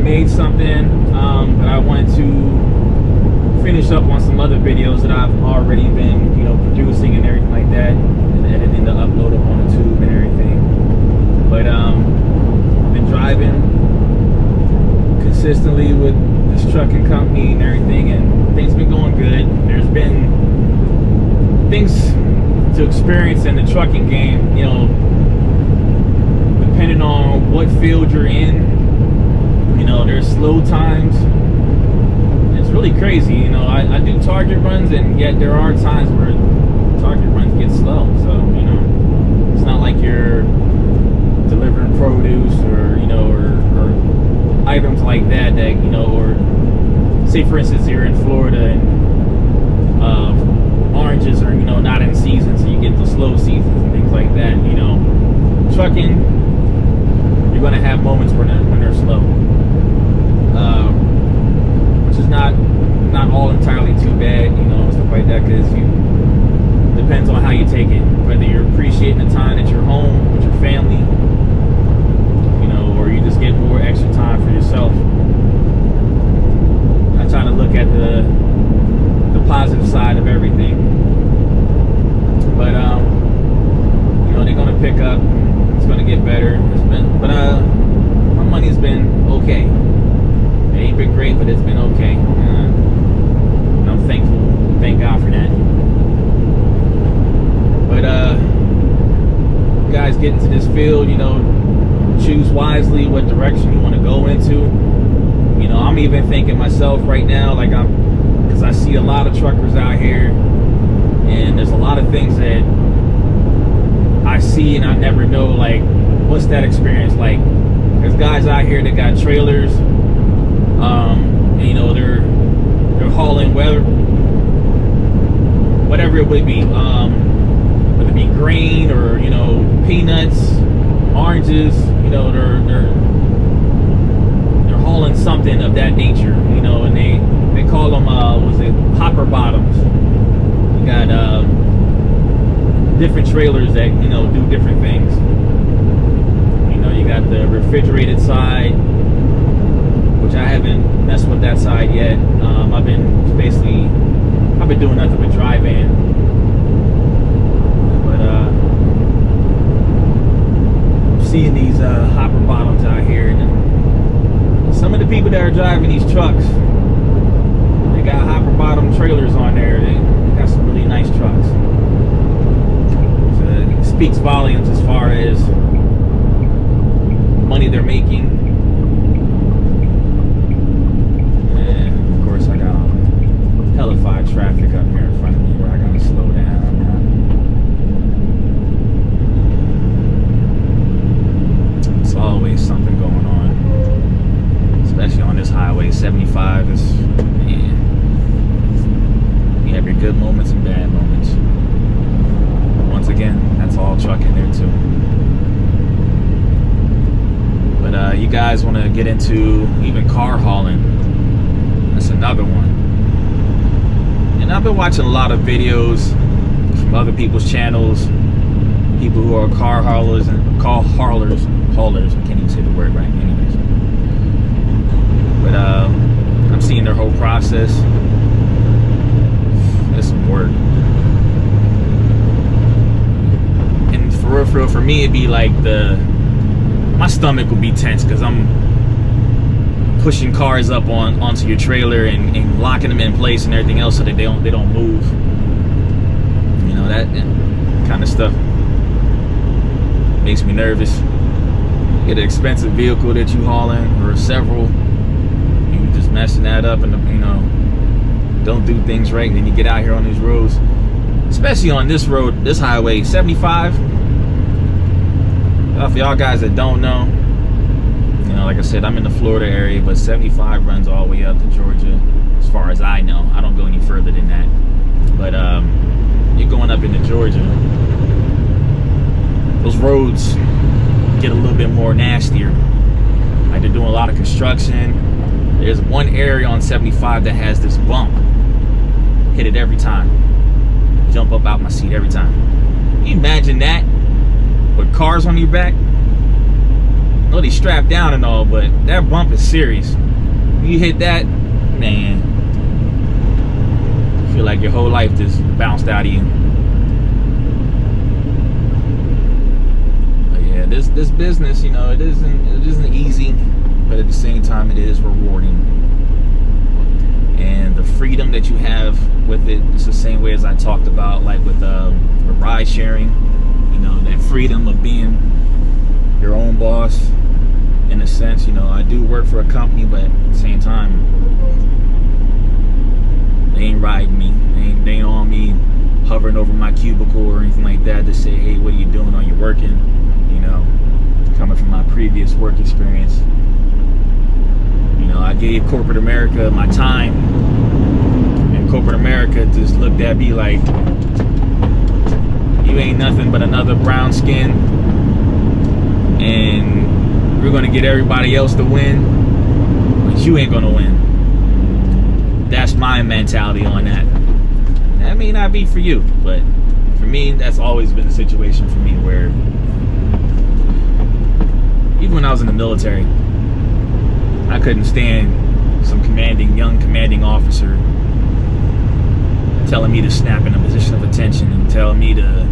made something, but I wanted to finish up on some other videos that I've already been, producing and everything like that, and editing to upload up on the tube and everything. But I've been driving consistently with this trucking company and everything, and things been going good. There's been things to experience in the trucking game, depending on what field you're in. There's slow times. It's really crazy. I do target runs, and yet there are times where target runs get slow. So, it's not like you're delivering produce or items like that, or say for instance you're in Florida and oranges are, not in season, so you get the slow seasons and things like that. Trucking, you're going to have moments when they're slow. Which is not all entirely too bad, stuff like that, because depends on how you take it, whether you're appreciating the time that you're home with your family, or you just get more extra time for yourself. I try to look at the positive side of everything, but they're gonna pick up. It's gonna get better. My money's been okay. It ain't been great, but it's been okay. And I'm thankful. Thank God for that. But guys, get into this field. Choose wisely what direction you want to go into. I'm even thinking myself right now, because I see a lot of truckers out here, and there's a lot of things that I see and I never know, what's that experience like. There's guys out here that got trailers, they're hauling whatever it would be, whether it be grain or peanuts, oranges, they're hauling something of that nature, and they call them hopper bottoms. You got different trailers that do different things. You got the refrigerated side, which I haven't messed with that side yet. I've been doing nothing but dry van. But I'm seeing these hopper bottoms out here, and some of the people that are driving these trucks, they got hopper bottom trailers on there. They got some really nice trucks. So it speaks volumes as far as money they're making. And of course I got hellified traffic up here in front of me where I gotta slow down. There's always something going on, especially on this highway 75. You have your good moments and bad moments. Once again, that's all trucking there too. But you guys want to get into even car hauling, that's another one. And I've been watching a lot of videos from other people's channels, people who are car haulers, I can't even say the word right anyways. But I'm seeing their whole process. It's some work. And for me, it'd be like my stomach would be tense, because I'm pushing cars up onto your trailer and locking them in place and everything else so that they don't move. That kind of stuff makes me nervous. Get an expensive vehicle that you hauling, or several, you just messing that up, and don't do things right, and then you get out here on these roads, especially on this road, this highway 75. For y'all guys that don't know, like I said, I'm in the Florida area, but 75 runs all the way up to Georgia, as far as I know. I don't go any further than that. But you're going up into Georgia, those roads get a little bit more nastier. Like, they're doing a lot of construction. There's one area on 75 that has this bump. Hit it every time. Jump up out my seat every time. Can you imagine that with cars on your back? know they strapped down and all, but that bump is serious. You hit that, man, feel like your whole life just bounced out of you. But yeah, this business, you know, it isn't easy, but at the same time it is rewarding. And the freedom that you have with it, it's the same way as I talked about, like with ride sharing. You know, that freedom of being your own boss. In a sense, you know, I do work for a company, but at the same time, they ain't riding me. They ain't on me, hovering over my cubicle or anything like that to say, hey, what are you doing? Are you working? You know, coming from my previous work experience. You know, I gave corporate America my time, and corporate America just looked at me like, you ain't nothing but another brown skin, and we're gonna get everybody else to win, but you ain't gonna win. That's my mentality on that. That may not be for you, but for me, that's always been the situation for me, where even when I was in the military, I couldn't stand some young commanding officer telling me to snap in a position of attention and telling me to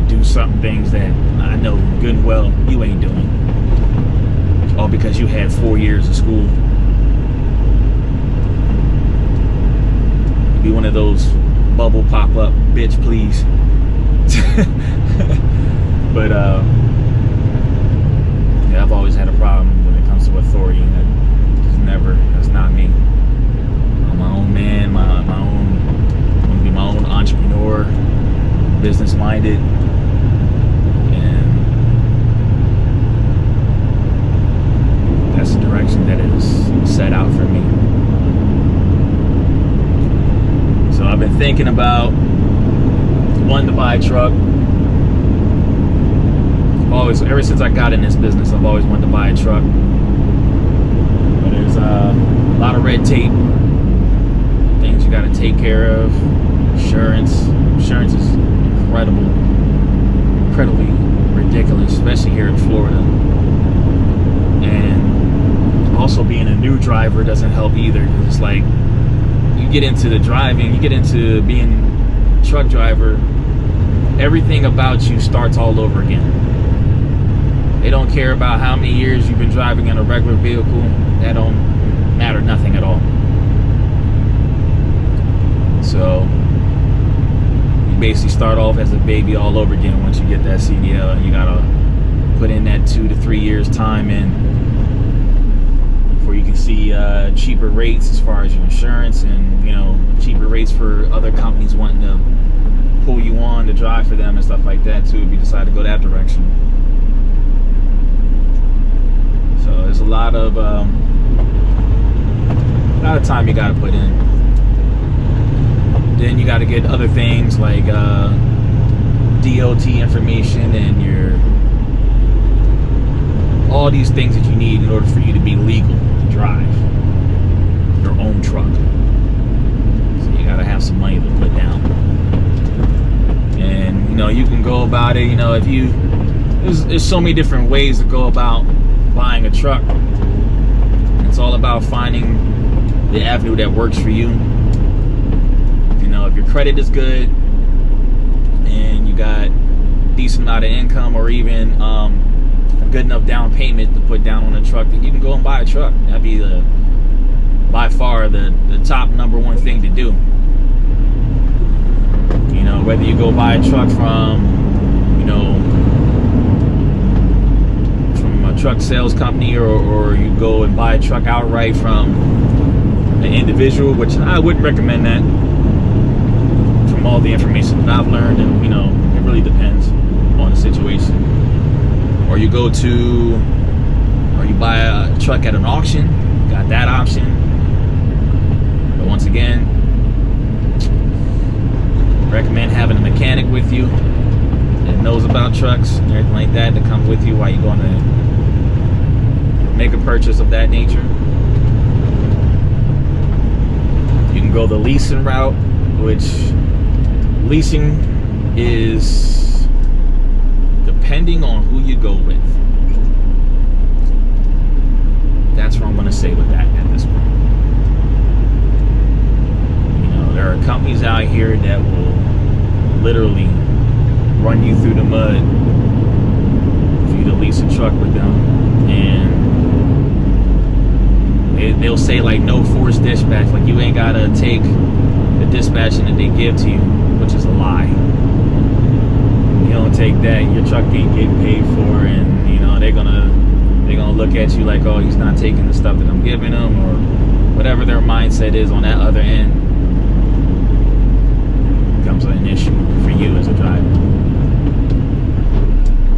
do some things that I know good and well you ain't doing. All because you had 4 years of school. Be one of those bubble pop-up, bitch, please. But yeah, I've always had a problem when it comes to authority. That's not me. I'm my own man, my own. I'm gonna be my own entrepreneur, business-minded, and that's the direction that is set out for me. So I've been thinking about wanting to buy a truck. Ever since I got in this business, I've always wanted to buy a truck. But there's a lot of red tape, things you got to take care of. Insurance is incredibly ridiculous, especially here in Florida. And also being a new driver doesn't help either, because it's like you get into the driving, you get into being a truck driver, everything about you starts all over again. They don't care about how many years you've been driving in a regular vehicle. That don't matter nothing at all. So you basically start off as a baby all over again once you get that CDL, and you gotta put in that 2 to 3 years time in before you can see cheaper rates as far as your insurance, and you know, cheaper rates for other companies wanting to pull you on to drive for them and stuff like that too, if you decide to go that direction. So there's a lot of time you got to put in. Then you got to get other things like DOT information and all these things that you need in order for you to be legal to drive your own truck. So you got to have some money to put down. And you know, you can go about it. You know, there's so many different ways to go about buying a truck. It's all about finding the avenue that works for you. You know, if your credit is good and you got decent amount of income, or even a good enough down payment to put down on a truck, then you can go and buy a truck. That'd be by far the top number one thing to do. You know, whether you go buy a truck from, you know, truck sales company, or you go and buy a truck outright from an individual, which I wouldn't recommend that from all the information that I've learned. And you know, it really depends on the situation. Or you buy a truck at an auction, got that option. But once again, recommend having a mechanic with you that knows about trucks and everything like that to come with you while you're going to make a purchase of that nature. You can go the leasing route, which leasing is depending on who you go with. here that will literally run you through the mud for you to lease a truck with them. And they'll say like no forced dispatch, like you ain't gotta take the dispatching that they give to you, which is a lie. You don't take that, your truck ain't getting paid for, and you know they're gonna look at you like, oh, he's not taking the stuff that I'm giving him, or whatever their mindset is on that other end. Becomes an issue for you as a driver.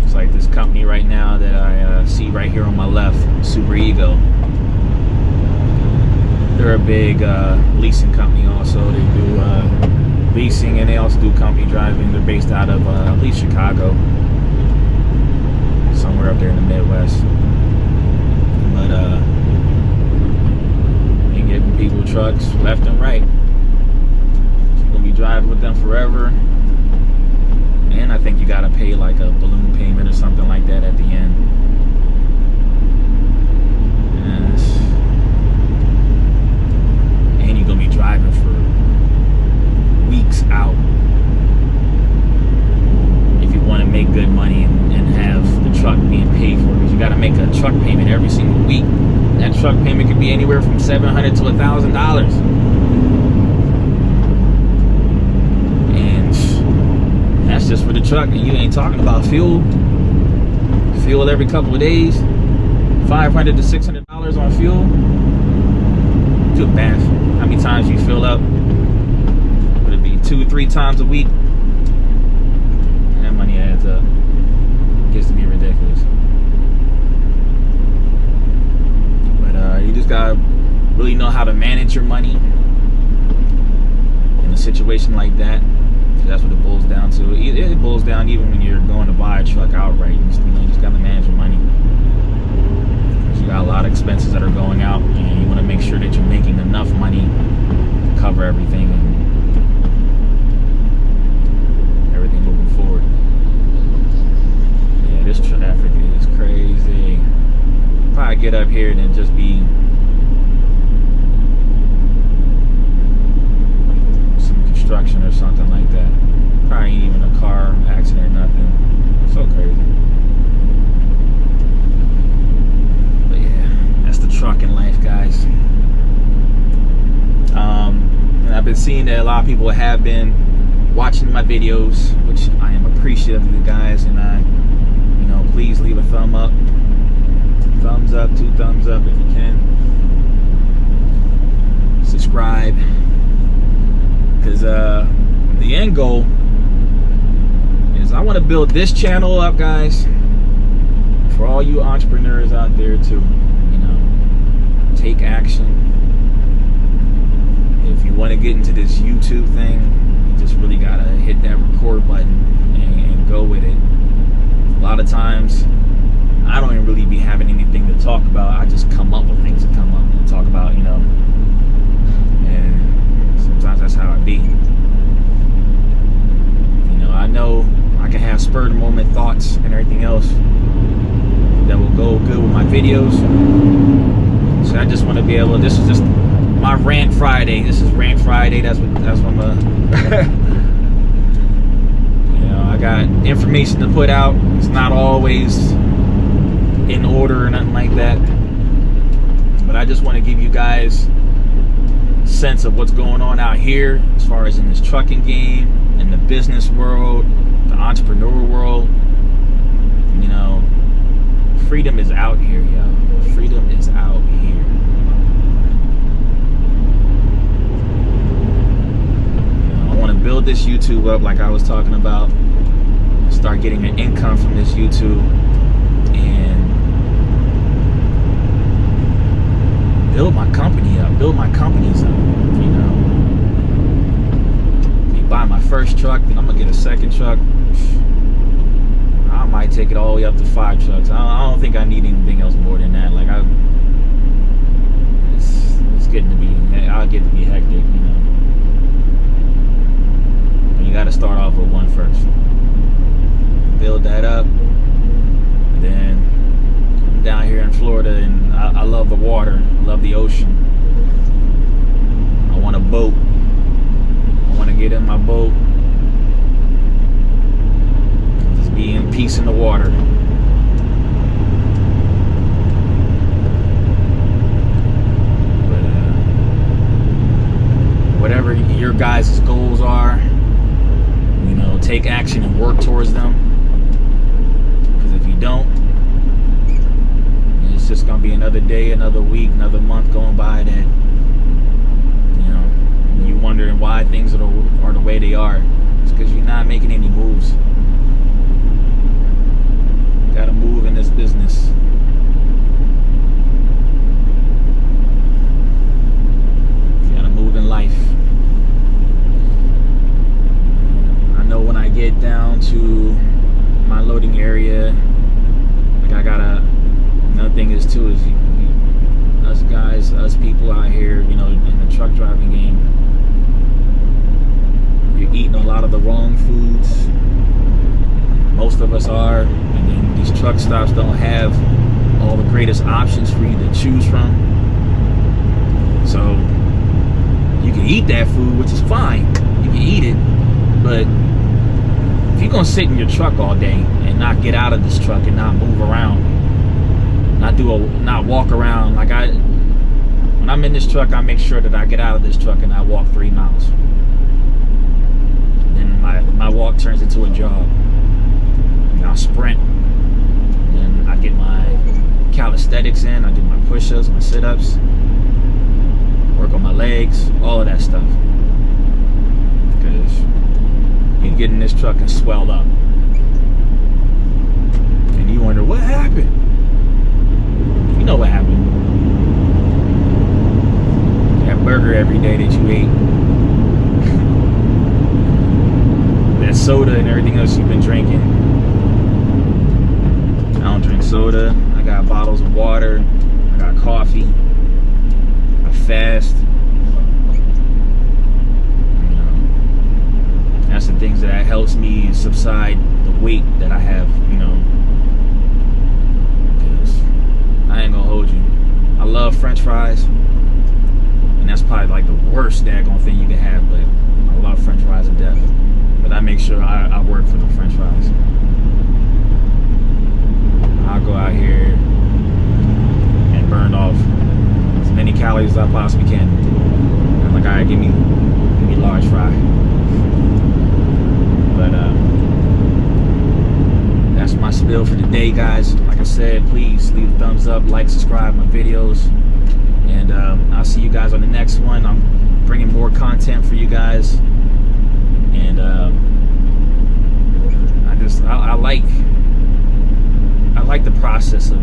It's like this company right now that I see right here on my left, Super Ego. They're a big leasing company also. They do leasing and they also do company driving. They're based out of, I believe, Chicago. Somewhere up there in the Midwest. But they giving people trucks left and right. You're going to be driving with them forever. And I think you got to pay like a balloon payment or something like that at the end. And you're going to be driving for weeks out if you want to make good money and have the truck being paid for, because you got to make a truck payment every single week. That truck payment could be anywhere from $700 to $1,000, and that's just for the truck. And you ain't talking about fuel every couple of days, $500 to $600 on fuel. Do the math. How many times you fill up? Would it be 2 or 3 times a week? That money adds up. It gets to be ridiculous. But you just gotta really know how to manage your money in a situation like that. That's what it boils down to. It boils down even when you're going to buy a truck outright. You just gotta manage your money. You got a lot of expenses that are going out, and you want to make sure that you're making enough money to cover everything and everything moving forward. Yeah, this traffic is crazy. Probably get up here and then just be some construction or something like that. Probably ain't even a car accident or nothing. So crazy. Trucking life, guys. And I've been seeing that a lot of people have been watching my videos, which I am appreciative of you guys, and please leave a thumbs up, 2 thumbs up if you can. Subscribe, because the end goal is I want to build this channel up, guys, for all you entrepreneurs out there too. Take action. If you want to get into this YouTube thing, you just really gotta hit that record button and go with it. A lot of times I don't even really be having anything to talk about. I just come up with things to come up and talk about, and sometimes that's how I be. I know I can have spur of the moment thoughts and everything else that will go good with my videos. So I just want to be able to, this is just my rant Friday. This is rant Friday. That's what I'm I got information to put out. It's not always in order or nothing like that. But I just want to give you guys a sense of what's going on out here as far as in this trucking game, in the business world, the entrepreneur world. Freedom is out here, yo. Freedom is out here. I want to build this YouTube up like I was talking about. Start getting an income from this YouTube and build my company up. Build my companies up. You buy my first truck, then I'm gonna get a second truck. I might take it all the way up to 5 trucks. I don't think I need anything else more than that. Like it's getting to be, I'll get to be hectic, And you got to start off with one first. Build that up. And then I'm down here in Florida, and I love the water. I love the ocean. I want a boat. I want to get in my boat, just be in peace in the water. But whatever your guys' goals are, you know, take action and work towards them. Because if you don't, it's just gonna be another day, another week, another month going by that, you know, you wondering why things are the way they are. It's because you're not making any moves. Gotta move in this business. Gotta move in life. I know when I get down to my loading area, like I gotta, another thing is too is us guys, us people out here, you know, in the truck driving game, you're eating a lot of the wrong foods. Most of us are, and then these truck stops don't have all the greatest options for you to choose from. So you can eat that food, which is fine. You can eat it, but if you're gonna sit in your truck all day and not get out of this truck and not move around, not walk around, like when I'm in this truck, I make sure that I get out of this truck and I walk 3 miles. Then my walk turns into a jog. And I'll sprint. Then I get my calisthenics in. I do my push-ups, my sit-ups, work on my legs, all of that stuff. Because you get in this truck and swell up, and you wonder what happened. You know what happened. That burger every day that you ate, that soda and everything else you've been drinking. I don't drink soda. I got bottles of water. I got coffee. I fast. You know, that's the things that helps me subside the weight that I have, you know. I ain't gonna hold you. I love French fries, and that's probably like the worst daggone thing you can have, but I love French fries to death. But I make sure I work for the French fries. I'll go out here and burn off as many calories as I possibly can. I'm like, alright, give me large fry. But that's my spill for the day, guys. Like I said, please leave a thumbs up, like, subscribe my videos, and I'll see you guys on the next one. I'm bringing more content for you guys, and I like the process of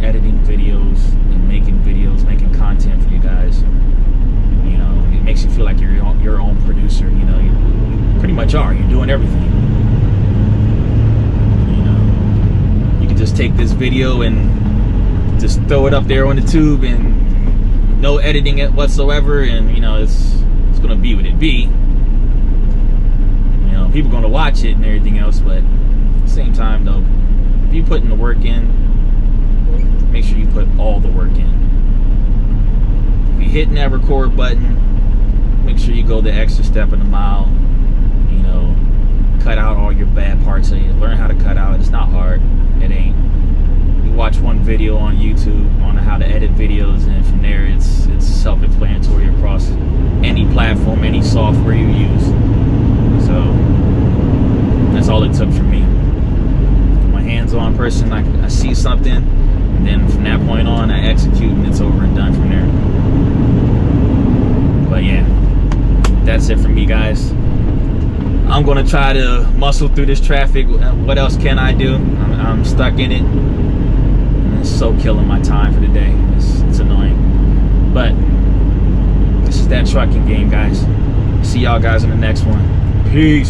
editing videos and making videos, making content for you guys. You know, it makes you feel like you're your own producer. You know, you pretty much are. You're doing everything. Just take this video and just throw it up there on the tube and no editing it whatsoever, and you know it's gonna be what it be. You know, people gonna watch it and everything else, but at the same time though, if you putting the work in, make sure you put all the work in. If you're hitting that record button, make sure you go the extra step in the mile. You know, cut out all your bad parts of you. Learn how to cut out. It's not hard. It ain't. You watch one video on YouTube on how to edit videos, and from there it's self-explanatory across any platform, any software you use. So that's all it took for me. I'm a hands-on person. I see something, and then from that point on I execute, and it's over and done from there. But yeah, that's it for me, guys. I'm gonna try to muscle through this traffic. What else can I do? I'm stuck in it. And it's so killing my time for the day. It's annoying. But this is that trucking game, guys. See y'all guys in the next one. Peace.